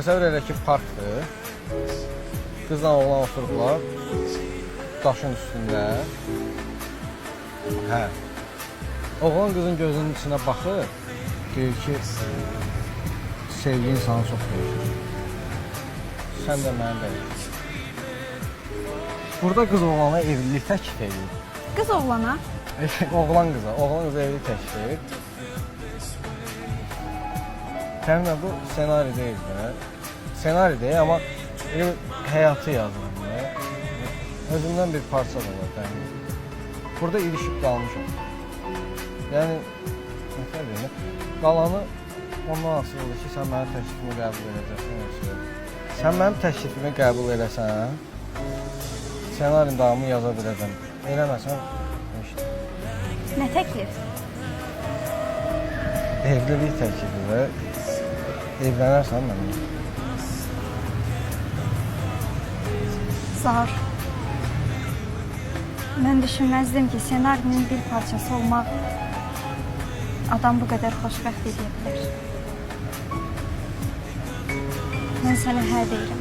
Təsəvvür elə ki, parkdır. Qızla oğlan oturublar daşın üstündə. Hə. Oğlan qızın gözünün içinə baxır, deyir ki, sevgi insanı çox dəyişir. Sən də mənə dəyişir. Burada qız oğlana evlilik təklif edir. Qız oğlana? Oğlan qıza evlilik təklif edir. Təminən bu senari deyil. Senari deyil, amma həyatı yazılır. Özümdən bir parça da var təmin. Burada ilişib qalmışam. Yəni, nə deyim, qalanı ondan asılıdır ki, sən mənim təklifimi qəbul edəcəksən. Sən mənim təklifimi qəbul edəsən, senarin davamını yaza biləcəm. Eləməsən, işte. Nə təklif? Evlilik təklifi və evlənərsən mənimlə. Zar. Mən düşünməzdim ki, senarinin bir parçası olmaq adam bu qədər xoşbəxt edə bilər. Mən sənə hə deyirəm.